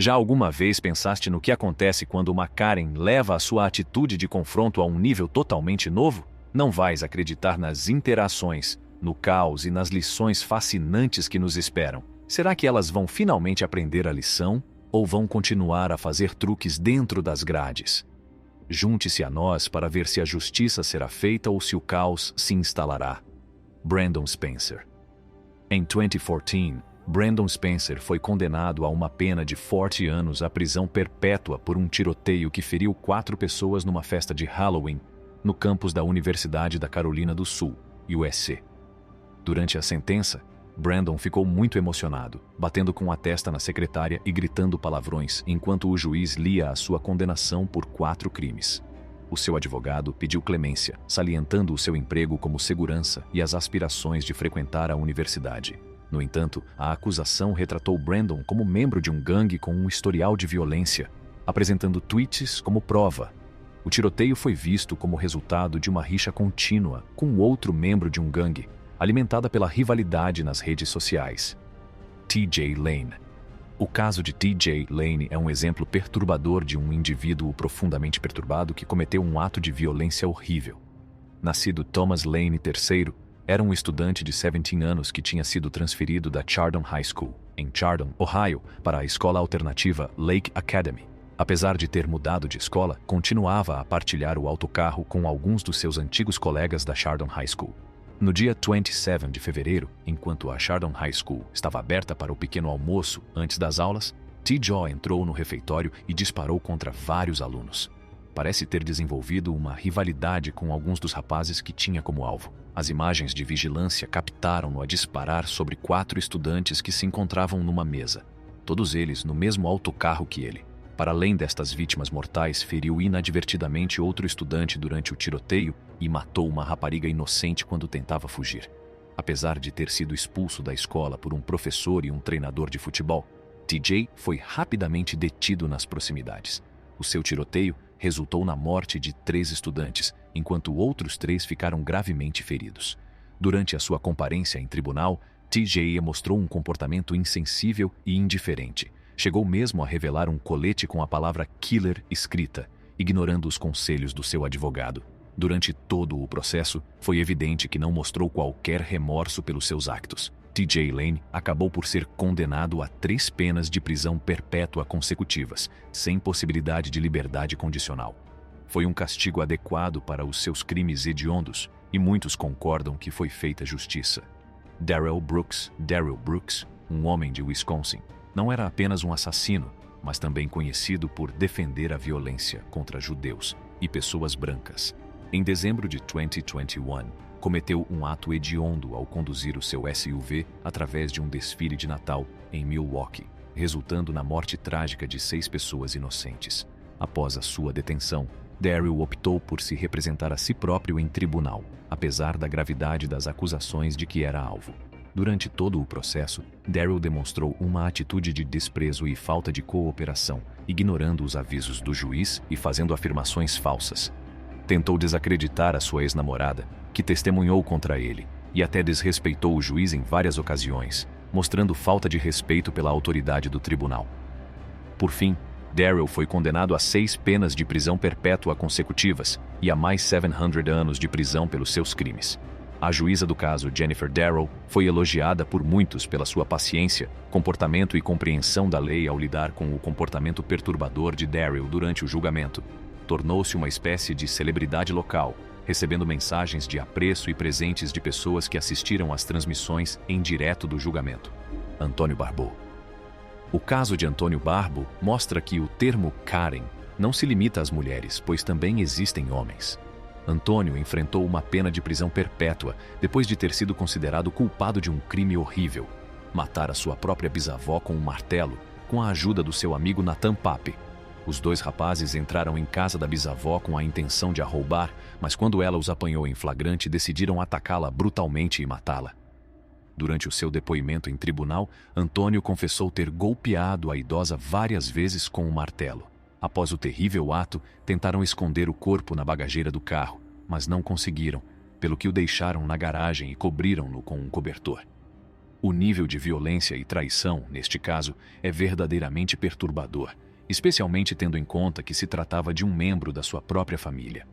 Já alguma vez pensaste no que acontece quando uma Karen leva a sua atitude de confronto a um nível totalmente novo? Não vais acreditar nas interações, no caos e nas lições fascinantes que nos esperam. Será que elas vão finalmente aprender a lição ou vão continuar a fazer truques dentro das grades? Junte-se a nós para ver se a justiça será feita ou se o caos se instalará. Brandon Spencer. Em 2014, Brandon Spencer foi condenado a uma pena de 40 anos à prisão perpétua por um tiroteio que feriu 4 pessoas numa festa de Halloween no campus da Universidade da Carolina do Sul, USC. Durante a sentença, Brandon ficou muito emocionado, batendo com a testa na secretária e gritando palavrões enquanto o juiz lia a sua condenação por 4 crimes. O seu advogado pediu clemência, salientando o seu emprego como segurança e as aspirações de frequentar a universidade. No entanto, a acusação retratou Brandon como membro de um gangue com um historial de violência, apresentando tweets como prova. O tiroteio foi visto como resultado de uma rixa contínua com outro membro de um gangue, alimentada pela rivalidade nas redes sociais. T.J. Lane. O caso de T.J. Lane é um exemplo perturbador de um indivíduo profundamente perturbado que cometeu um ato de violência horrível. Nascido Thomas Lane III, era um estudante de 17 anos que tinha sido transferido da Chardon High School, em Chardon, Ohio, para a escola alternativa Lake Academy. Apesar de ter mudado de escola, continuava a partilhar o autocarro com alguns dos seus antigos colegas da Chardon High School. No dia 27 de fevereiro, enquanto a Chardon High School estava aberta para o pequeno almoço antes das aulas, T.J. entrou no refeitório e disparou contra vários alunos. Parece ter desenvolvido uma rivalidade com alguns dos rapazes que tinha como alvo. As imagens de vigilância captaram-no a disparar sobre 4 estudantes que se encontravam numa mesa, todos eles no mesmo autocarro que ele. Para além destas vítimas mortais, feriu inadvertidamente outro estudante durante o tiroteio e matou uma rapariga inocente quando tentava fugir. Apesar de ter sido expulso da escola por um professor e um treinador de futebol, T.J. foi rapidamente detido nas proximidades. O seu tiroteio resultou na morte de 3 estudantes, enquanto outros 3 ficaram gravemente feridos. Durante a sua comparência em tribunal, T.J. mostrou um comportamento insensível e indiferente. Chegou mesmo a revelar um colete com a palavra killer escrita, ignorando os conselhos do seu advogado. Durante todo o processo, foi evidente que não mostrou qualquer remorso pelos seus actos. T.J. Lane acabou por ser condenado a 3 penas de prisão perpétua consecutivas, sem possibilidade de liberdade condicional. Foi um castigo adequado para os seus crimes hediondos, e muitos concordam que foi feita justiça. Darrell Brooks, um homem de Wisconsin, não era apenas um assassino, mas também conhecido por defender a violência contra judeus e pessoas brancas. Em dezembro de 2021, cometeu um ato hediondo ao conduzir o seu SUV através de um desfile de Natal em Milwaukee, resultando na morte trágica de 6 pessoas inocentes. Após a sua detenção, Darrell optou por se representar a si próprio em tribunal, apesar da gravidade das acusações de que era alvo. Durante todo o processo, Darrell demonstrou uma atitude de desprezo e falta de cooperação, ignorando os avisos do juiz e fazendo afirmações falsas. Tentou desacreditar a sua ex-namorada, que testemunhou contra ele, e até desrespeitou o juiz em várias ocasiões, mostrando falta de respeito pela autoridade do tribunal. Por fim, Darrell foi condenado a 6 penas de prisão perpétua consecutivas e a mais 700 anos de prisão pelos seus crimes. A juíza do caso, Jennifer Darrow, foi elogiada por muitos pela sua paciência, comportamento e compreensão da lei ao lidar com o comportamento perturbador de Darrell durante o julgamento. Tornou-se uma espécie de celebridade local, recebendo mensagens de apreço e presentes de pessoas que assistiram às transmissões em direto do julgamento. Antônio Barbeau. O caso de Antônio Barbeau mostra que o termo Karen não se limita às mulheres, pois também existem homens. Antônio enfrentou uma pena de prisão perpétua depois de ter sido considerado culpado de um crime horrível: matar a sua própria bisavó com um martelo, com a ajuda do seu amigo Nathan Pape. Os 2 rapazes entraram em casa da bisavó com a intenção de a roubar, mas quando ela os apanhou em flagrante, decidiram atacá-la brutalmente e matá-la. Durante o seu depoimento em tribunal, Antônio confessou ter golpeado a idosa várias vezes com um martelo. Após o terrível ato, tentaram esconder o corpo na bagageira do carro, mas não conseguiram, pelo que o deixaram na garagem e cobriram-no com um cobertor. O nível de violência e traição, neste caso, é verdadeiramente perturbador, especialmente tendo em conta que se tratava de um membro da sua própria família.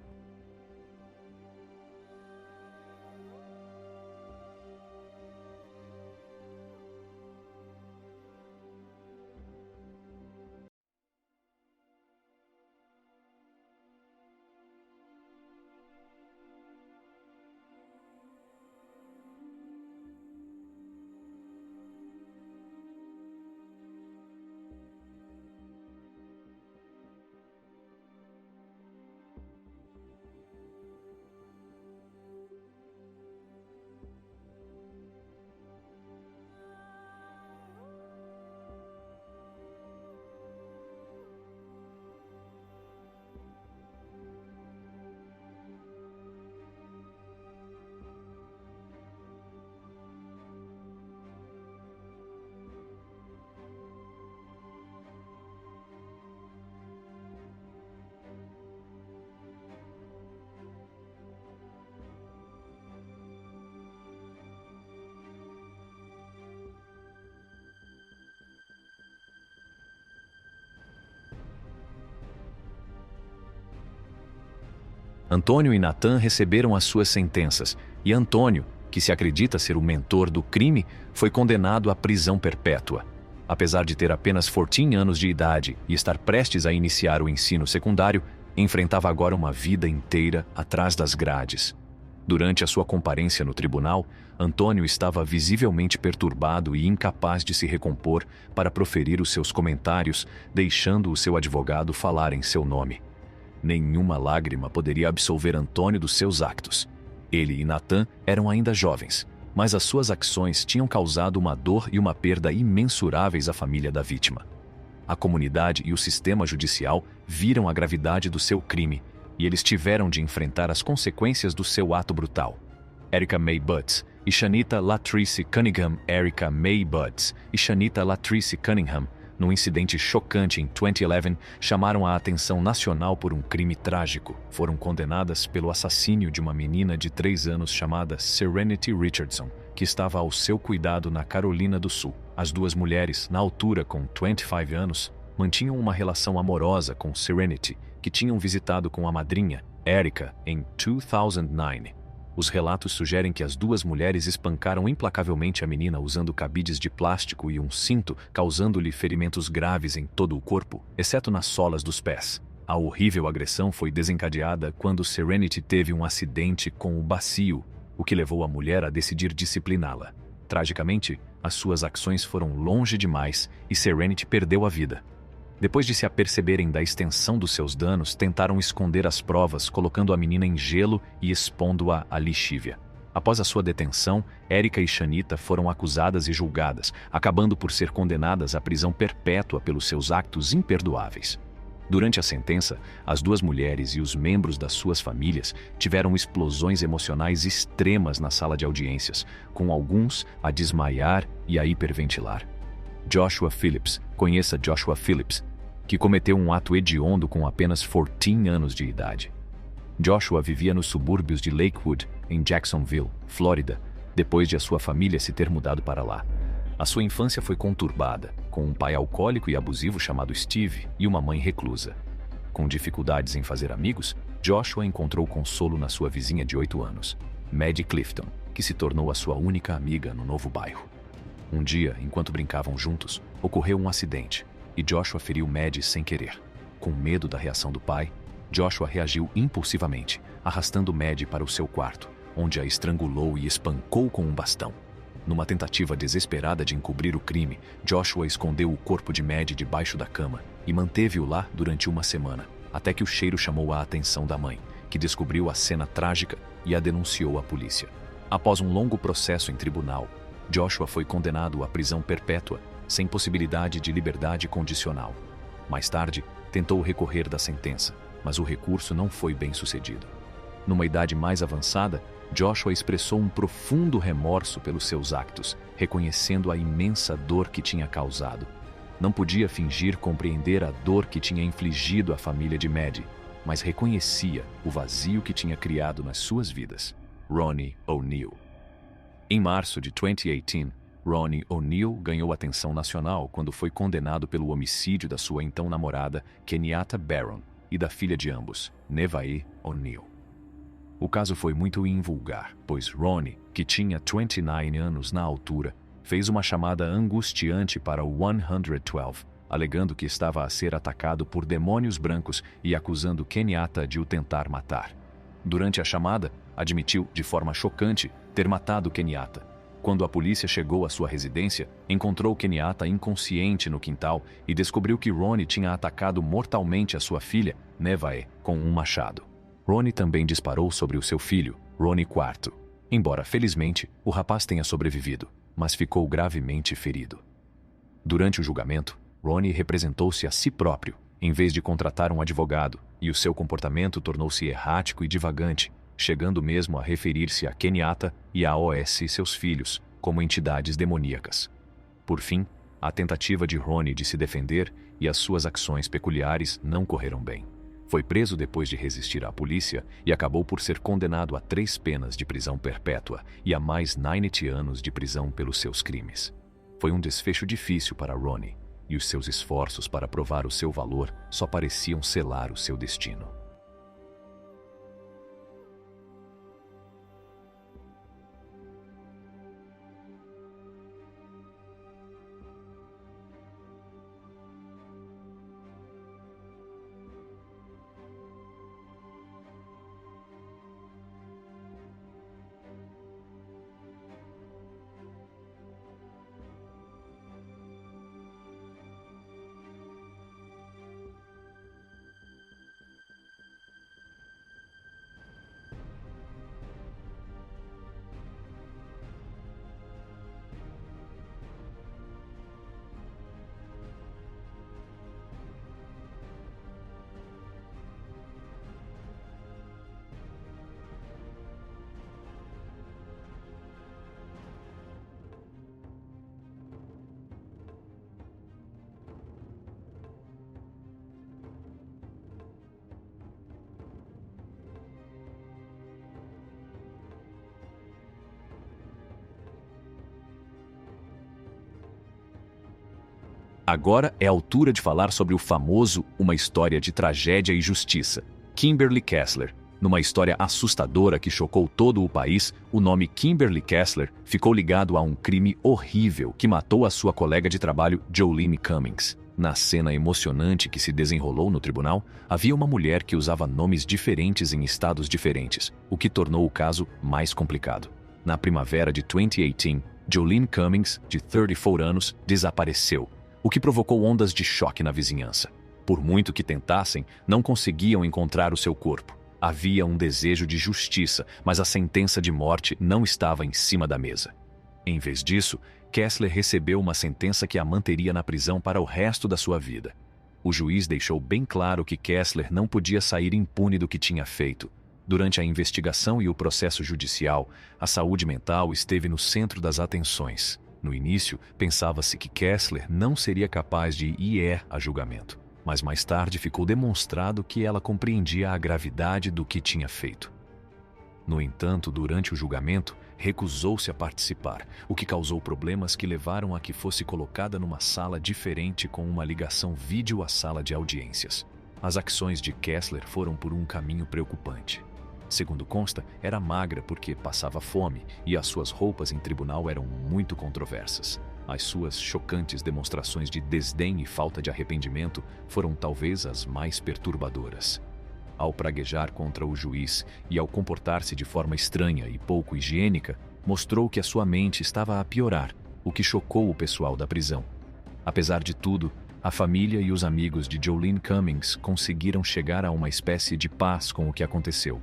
Antônio e Nathan receberam as suas sentenças, e Antônio, que se acredita ser o mentor do crime, foi condenado à prisão perpétua. Apesar de ter apenas 14 anos de idade e estar prestes a iniciar o ensino secundário, enfrentava agora uma vida inteira atrás das grades. Durante a sua comparência no tribunal, Antônio estava visivelmente perturbado e incapaz de se recompor para proferir os seus comentários, deixando o seu advogado falar em seu nome. Nenhuma lágrima poderia absolver Antônio dos seus actos. Ele e Nathan eram ainda jovens, mas as suas ações tinham causado uma dor e uma perda imensuráveis à família da vítima. A comunidade e o sistema judicial viram a gravidade do seu crime, e eles tiveram de enfrentar as consequências do seu ato brutal. Erica May Butts e Shanita Latrice Cunningham. Erica May Butts e Shanita Latrice Cunningham, num incidente chocante em 2011, chamaram a atenção nacional por um crime trágico. Foram condenadas pelo assassínio de uma menina de 3 anos chamada Serenity Richardson, que estava ao seu cuidado na Carolina do Sul. As duas mulheres, na altura com 25 anos, mantinham uma relação amorosa com Serenity, que tinham visitado com a madrinha, Erica, em 2009. Os relatos sugerem que as duas mulheres espancaram implacavelmente a menina usando cabides de plástico e um cinto, causando-lhe ferimentos graves em todo o corpo, exceto nas solas dos pés. A horrível agressão foi desencadeada quando Serenity teve um acidente com o bacio, o que levou a mulher a decidir discipliná-la. Tragicamente, as suas ações foram longe demais e Serenity perdeu a vida. Depois de se aperceberem da extensão dos seus danos, tentaram esconder as provas, colocando a menina em gelo e expondo-a à lixívia. Após a sua detenção, Erica e Shanita foram acusadas e julgadas, acabando por ser condenadas à prisão perpétua pelos seus actos imperdoáveis. Durante a sentença, as duas mulheres e os membros das suas famílias tiveram explosões emocionais extremas na sala de audiências, com alguns a desmaiar e a hiperventilar. Joshua Phillips, conheça Joshua Phillips, que cometeu um ato hediondo com apenas 14 anos de idade. Joshua vivia nos subúrbios de Lakewood, em Jacksonville, Flórida, depois de a sua família se ter mudado para lá. A sua infância foi conturbada, com um pai alcoólico e abusivo chamado Steve e uma mãe reclusa. Com dificuldades em fazer amigos, Joshua encontrou consolo na sua vizinha de 8 anos, Maddie Clifton, que se tornou a sua única amiga no novo bairro. Um dia, enquanto brincavam juntos, ocorreu um acidente, e Joshua feriu Maddie sem querer. Com medo da reação do pai, Joshua reagiu impulsivamente, arrastando Maddie para o seu quarto, onde a estrangulou e espancou com um bastão. Numa tentativa desesperada de encobrir o crime, Joshua escondeu o corpo de Maddie debaixo da cama e manteve-o lá durante uma semana, até que o cheiro chamou a atenção da mãe, que descobriu a cena trágica e a denunciou à polícia. Após um longo processo em tribunal, Joshua foi condenado à prisão perpétua, sem possibilidade de liberdade condicional. Mais tarde, tentou recorrer da sentença, mas o recurso não foi bem sucedido. Numa idade mais avançada, Joshua expressou um profundo remorso pelos seus actos, reconhecendo a imensa dor que tinha causado. Não podia fingir compreender a dor que tinha infligido à família de Maddie, mas reconhecia o vazio que tinha criado nas suas vidas. Ronnie O'Neill. Em março de 2018, Ronnie O'Neill ganhou atenção nacional quando foi condenado pelo homicídio da sua então namorada, Kenyatta Barron, e da filha de ambos, Nevaeh O'Neill. O caso foi muito invulgar, pois Ronnie, que tinha 29 anos na altura, fez uma chamada angustiante para o 112, alegando que estava a ser atacado por demônios brancos e acusando Kenyatta de o tentar matar. Durante a chamada, admitiu, de forma chocante, ter matado Kenyatta. Quando a polícia chegou à sua residência, encontrou Kenyatta inconsciente no quintal e descobriu que Ronnie tinha atacado mortalmente a sua filha, Nevaeh, com um machado. Ronnie também disparou sobre o seu filho, Ronnie IV. Embora, felizmente, o rapaz tenha sobrevivido, mas ficou gravemente ferido. Durante o julgamento, Ronnie representou-se a si próprio, em vez de contratar um advogado, e o seu comportamento tornou-se errático e divagante, chegando mesmo a referir-se a Kenyatta e a OS e seus filhos como entidades demoníacas. Por fim, a tentativa de Ronnie de se defender e as suas ações peculiares não correram bem. Foi preso depois de resistir à polícia e acabou por ser condenado a 3 penas de prisão perpétua e a mais 90 anos de prisão pelos seus crimes. Foi um desfecho difícil para Ronnie, e os seus esforços para provar o seu valor só pareciam selar o seu destino. Agora é a altura de falar sobre o famoso Uma História de Tragédia e Justiça, Kimberly Kessler. Numa história assustadora que chocou todo o país, o nome Kimberly Kessler ficou ligado a um crime horrível que matou a sua colega de trabalho, Jolene Cummings. Na cena emocionante que se desenrolou no tribunal, havia uma mulher que usava nomes diferentes em estados diferentes, o que tornou o caso mais complicado. Na primavera de 2018, Jolene Cummings, de 34 anos, desapareceu, o que provocou ondas de choque na vizinhança. Por muito que tentassem, não conseguiam encontrar o seu corpo. Havia um desejo de justiça, mas a sentença de morte não estava em cima da mesa. Em vez disso, Kessler recebeu uma sentença que a manteria na prisão para o resto da sua vida. O juiz deixou bem claro que Kessler não podia sair impune do que tinha feito. Durante a investigação e o processo judicial, a saúde mental esteve no centro das atenções. No início, pensava-se que Kessler não seria capaz de ir a julgamento, mas mais tarde ficou demonstrado que ela compreendia a gravidade do que tinha feito. No entanto, durante o julgamento, recusou-se a participar, o que causou problemas que levaram a que fosse colocada numa sala diferente com uma ligação vídeo à sala de audiências. As ações de Kessler foram por um caminho preocupante. Segundo consta, era magra porque passava fome e as suas roupas em tribunal eram muito controversas. As suas chocantes demonstrações de desdém e falta de arrependimento foram talvez as mais perturbadoras. Ao praguejar contra o juiz e ao comportar-se de forma estranha e pouco higiênica, mostrou que a sua mente estava a piorar, o que chocou o pessoal da prisão. Apesar de tudo, a família e os amigos de Jolene Cummings conseguiram chegar a uma espécie de paz com o que aconteceu.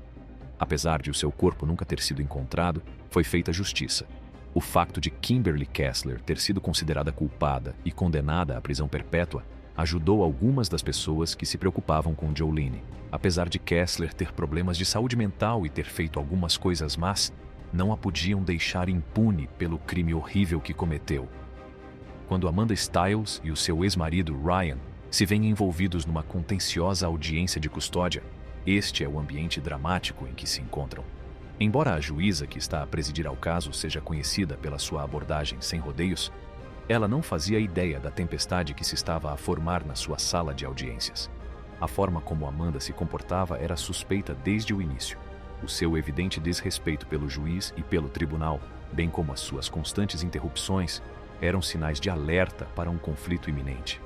Apesar de o seu corpo nunca ter sido encontrado, foi feita justiça. O facto de Kimberly Kessler ter sido considerada culpada e condenada à prisão perpétua ajudou algumas das pessoas que se preocupavam com Jolene. Apesar de Kessler ter problemas de saúde mental e ter feito algumas coisas más, não a podiam deixar impune pelo crime horrível que cometeu. Quando Amanda Stiles e o seu ex-marido Ryan se veem envolvidos numa contenciosa audiência de custódia, este é o ambiente dramático em que se encontram. Embora a juíza que está a presidir ao caso seja conhecida pela sua abordagem sem rodeios, ela não fazia ideia da tempestade que se estava a formar na sua sala de audiências. A forma como Amanda se comportava era suspeita desde o início. O seu evidente desrespeito pelo juiz e pelo tribunal, bem como as suas constantes interrupções, eram sinais de alerta para um conflito iminente.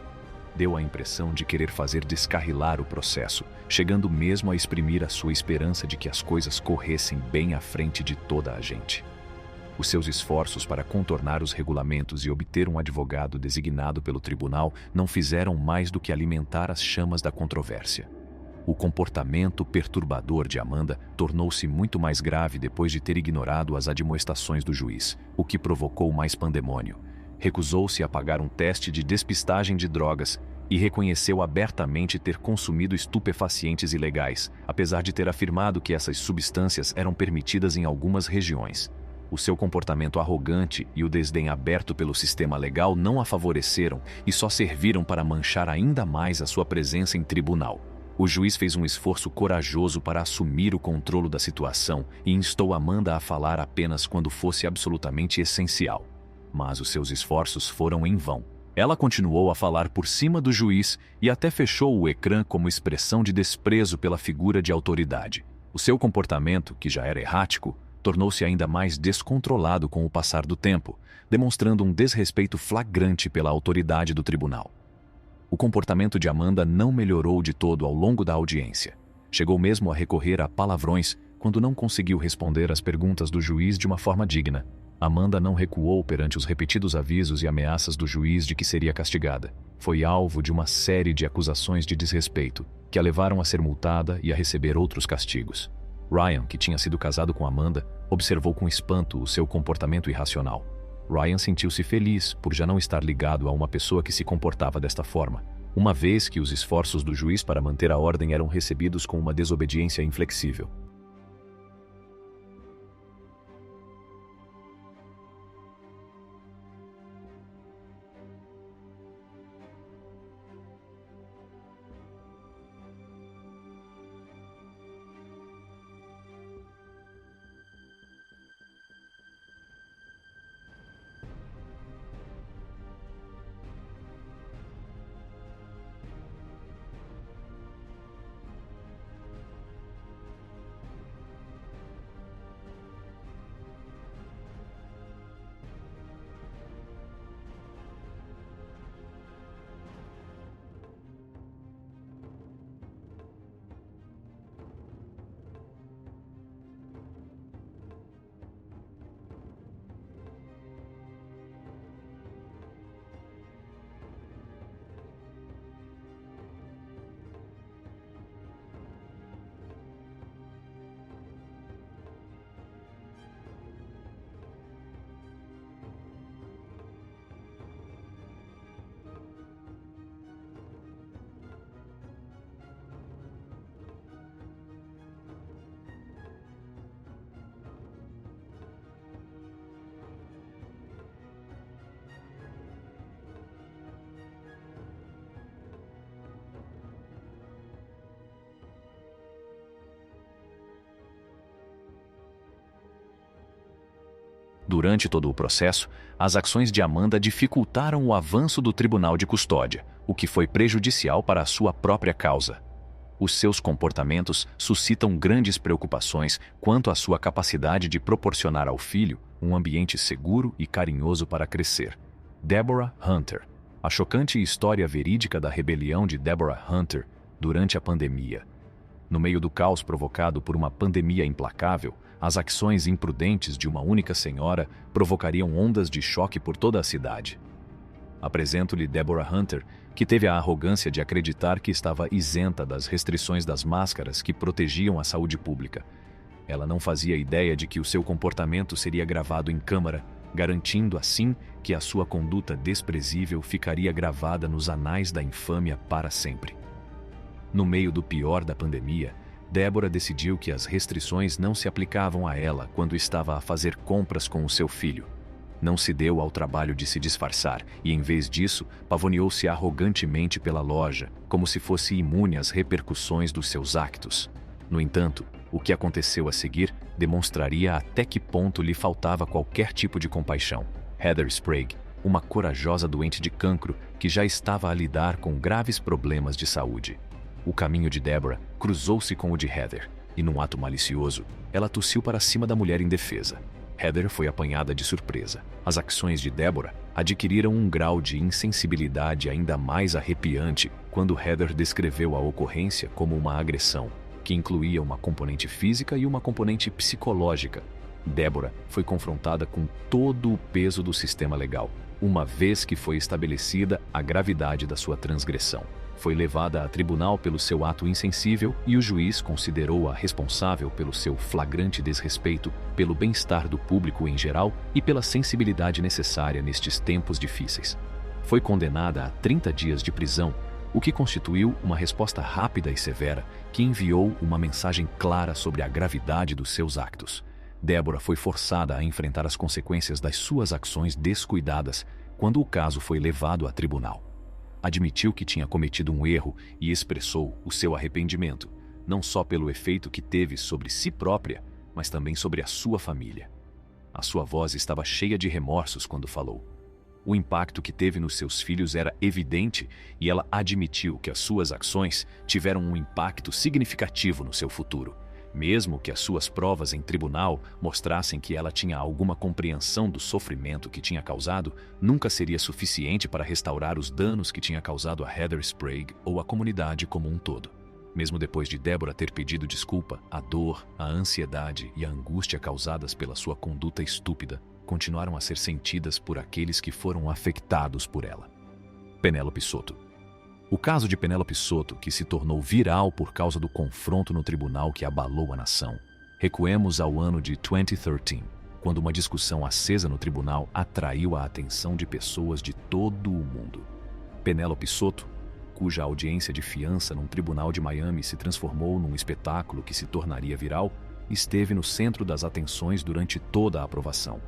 Deu a impressão de querer fazer descarrilar o processo, chegando mesmo a exprimir a sua esperança de que as coisas corressem bem à frente de toda a gente. Os seus esforços para contornar os regulamentos e obter um advogado designado pelo tribunal não fizeram mais do que alimentar as chamas da controvérsia. O comportamento perturbador de Amanda tornou-se muito mais grave depois de ter ignorado as admoestações do juiz, o que provocou mais pandemônio. Recusou-se a pagar um teste de despistagem de drogas e reconheceu abertamente ter consumido estupefacientes ilegais, apesar de ter afirmado que essas substâncias eram permitidas em algumas regiões. O seu comportamento arrogante e o desdém aberto pelo sistema legal não a favoreceram e só serviram para manchar ainda mais a sua presença em tribunal. O juiz fez um esforço corajoso para assumir o controle da situação e instou Amanda a falar apenas quando fosse absolutamente essencial. Mas os seus esforços foram em vão. Ela continuou a falar por cima do juiz e até fechou o ecrã como expressão de desprezo pela figura de autoridade. O seu comportamento, que já era errático, tornou-se ainda mais descontrolado com o passar do tempo, demonstrando um desrespeito flagrante pela autoridade do tribunal. O comportamento de Amanda não melhorou de todo ao longo da audiência. Chegou mesmo a recorrer a palavrões quando não conseguiu responder às perguntas do juiz de uma forma digna. Amanda não recuou perante os repetidos avisos e ameaças do juiz de que seria castigada. Foi alvo de uma série de acusações de desrespeito, que a levaram a ser multada e a receber outros castigos. Ryan, que tinha sido casado com Amanda, observou com espanto o seu comportamento irracional. Ryan sentiu-se feliz por já não estar ligado a uma pessoa que se comportava desta forma, uma vez que os esforços do juiz para manter a ordem eram recebidos com uma desobediência inflexível. Durante todo o processo, as ações de Amanda dificultaram o avanço do tribunal de custódia, o que foi prejudicial para a sua própria causa. Os seus comportamentos suscitam grandes preocupações quanto à sua capacidade de proporcionar ao filho um ambiente seguro e carinhoso para crescer. Deborah Hunter. A chocante história verídica da rebelião de Deborah Hunter durante a pandemia. No meio do caos provocado por uma pandemia implacável, as ações imprudentes de uma única senhora provocariam ondas de choque por toda a cidade. Apresento-lhe Deborah Hunter, que teve a arrogância de acreditar que estava isenta das restrições das máscaras que protegiam a saúde pública. Ela não fazia ideia de que o seu comportamento seria gravado em câmara, garantindo assim que a sua conduta desprezível ficaria gravada nos anais da infâmia para sempre. No meio do pior da pandemia, Deborah decidiu que as restrições não se aplicavam a ela quando estava a fazer compras com o seu filho. Não se deu ao trabalho de se disfarçar e, em vez disso, pavoneou-se arrogantemente pela loja, como se fosse imune às repercussões dos seus actos. No entanto, O que aconteceu a seguir demonstraria até que ponto lhe faltava qualquer tipo de compaixão. Heather Sprague, uma corajosa doente de cancro que já estava a lidar com graves problemas de saúde. O caminho de Deborah cruzou-se com o de Heather, e num ato malicioso, ela tossiu para cima da mulher indefesa. Heather foi apanhada de surpresa. As ações de Deborah adquiriram um grau de insensibilidade ainda mais arrepiante quando Heather descreveu a ocorrência como uma agressão, que incluía uma componente física e uma componente psicológica. Deborah foi confrontada com todo o peso do sistema legal, uma vez que foi estabelecida a gravidade da sua transgressão. Foi levada a tribunal pelo seu ato insensível e o juiz considerou-a responsável pelo seu flagrante desrespeito, pelo bem-estar do público em geral e pela sensibilidade necessária nestes tempos difíceis. Foi condenada a 30 dias de prisão, o que constituiu uma resposta rápida e severa que enviou uma mensagem clara sobre a gravidade dos seus actos. Deborah foi forçada a enfrentar as consequências das suas ações descuidadas quando o caso foi levado a tribunal. Admitiu que tinha cometido um erro e expressou o seu arrependimento, não só pelo efeito que teve sobre si própria, mas também sobre a sua família. A sua voz estava cheia de remorsos quando falou. O impacto que teve nos seus filhos era evidente e ela admitiu que as suas ações tiveram um impacto significativo no seu futuro. Mesmo que as suas provas em tribunal mostrassem que ela tinha alguma compreensão do sofrimento que tinha causado, nunca seria suficiente para restaurar os danos que tinha causado a Heather Sprague ou a comunidade como um todo. Mesmo depois de Deborah ter pedido desculpa, a dor, a ansiedade e a angústia causadas pela sua conduta estúpida continuaram a ser sentidas por aqueles que foram afetados por ela. Penélope Soto. O caso de Penélope Soto, que se tornou viral por causa do confronto no tribunal que abalou a nação. Recuemos ao ano de 2013, quando uma discussão acesa no tribunal atraiu a atenção de pessoas de todo o mundo. Penélope Soto, cuja audiência de fiança num tribunal de Miami se transformou num espetáculo que se tornaria viral, esteve no centro das atenções durante toda a aprovação.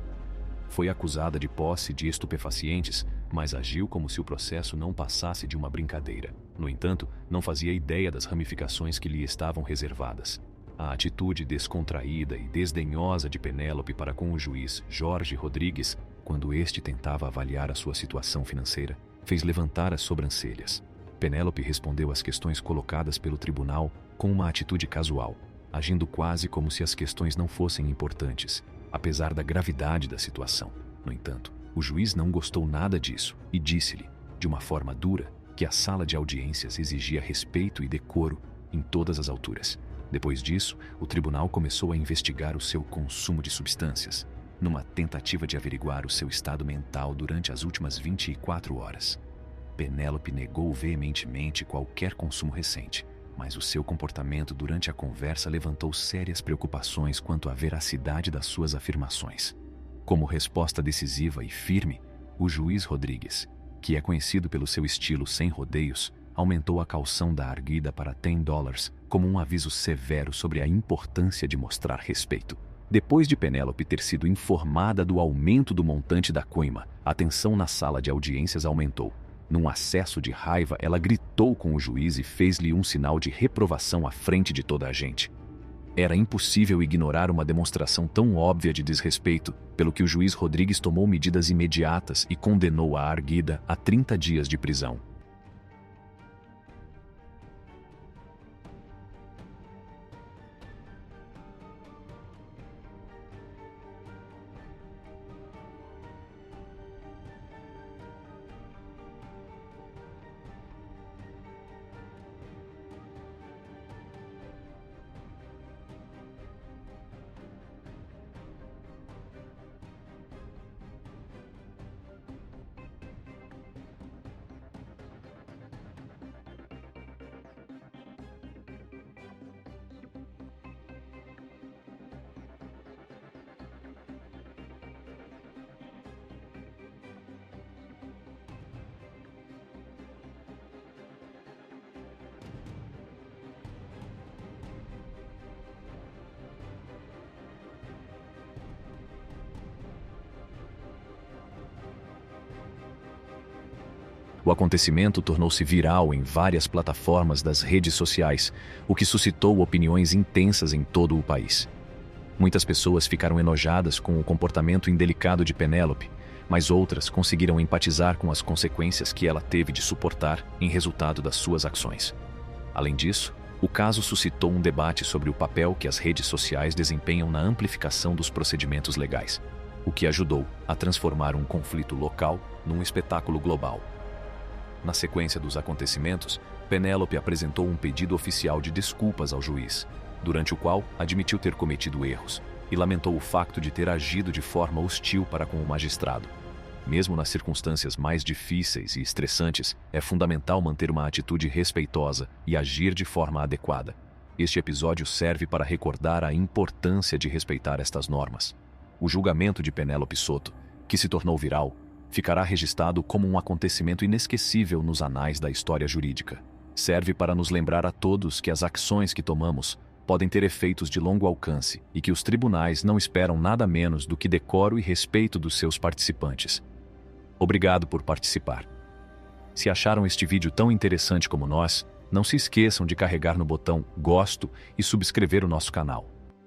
Foi acusada de posse de estupefacientes, mas agiu como se o processo não passasse de uma brincadeira. No entanto, não fazia ideia das ramificações que lhe estavam reservadas. A atitude descontraída e desdenhosa de Penélope para com o juiz Jorge Rodrigues, quando este tentava avaliar a sua situação financeira, fez levantar as sobrancelhas. Penélope respondeu às questões colocadas pelo tribunal com uma atitude casual, agindo quase como se as questões não fossem importantes, apesar da gravidade da situação. No entanto, o juiz não gostou nada disso e disse-lhe, de uma forma dura, que a sala de audiências exigia respeito e decoro em todas as alturas. Depois disso, o tribunal começou a investigar o seu consumo de substâncias, numa tentativa de averiguar o seu estado mental durante as últimas 24 horas. Penélope negou veementemente qualquer consumo recente, mas o seu comportamento durante a conversa levantou sérias preocupações quanto à veracidade das suas afirmações. Como resposta decisiva e firme, o juiz Rodrigues, que é conhecido pelo seu estilo sem rodeios, aumentou a caução da arguida para $10 como um aviso severo sobre a importância de mostrar respeito. Depois de Penélope ter sido informada do aumento do montante da coima, a tensão na sala de audiências aumentou. Num acesso de raiva, ela gritou com o juiz e fez-lhe um sinal de reprovação à frente de toda a gente. Era impossível ignorar uma demonstração tão óbvia de desrespeito, pelo que o juiz Rodrigues tomou medidas imediatas e condenou a arguida a 30 dias de prisão. O acontecimento tornou-se viral em várias plataformas das redes sociais, o que suscitou opiniões intensas em todo o país. Muitas pessoas ficaram enojadas com o comportamento indelicado de Penélope, mas outras conseguiram empatizar com as consequências que ela teve de suportar em resultado das suas ações. Além disso, o caso suscitou um debate sobre o papel que as redes sociais desempenham na amplificação dos procedimentos legais, o que ajudou a transformar um conflito local num espetáculo global. Na sequência dos acontecimentos, Penélope apresentou um pedido oficial de desculpas ao juiz, durante o qual admitiu ter cometido erros e lamentou o facto de ter agido de forma hostil para com o magistrado. Mesmo nas circunstâncias mais difíceis e estressantes, é fundamental manter uma atitude respeitosa e agir de forma adequada. Este episódio serve para recordar a importância de respeitar estas normas. O julgamento de Penélope Soto, que se tornou viral, ficará registrado como um acontecimento inesquecível nos anais da história jurídica. Serve para nos lembrar a todos que as ações que tomamos podem ter efeitos de longo alcance e que os tribunais não esperam nada menos do que decoro e respeito dos seus participantes. Obrigado por participar. Se acharam este vídeo tão interessante como nós, não se esqueçam de carregar no botão "Gosto" e subscrever o nosso canal.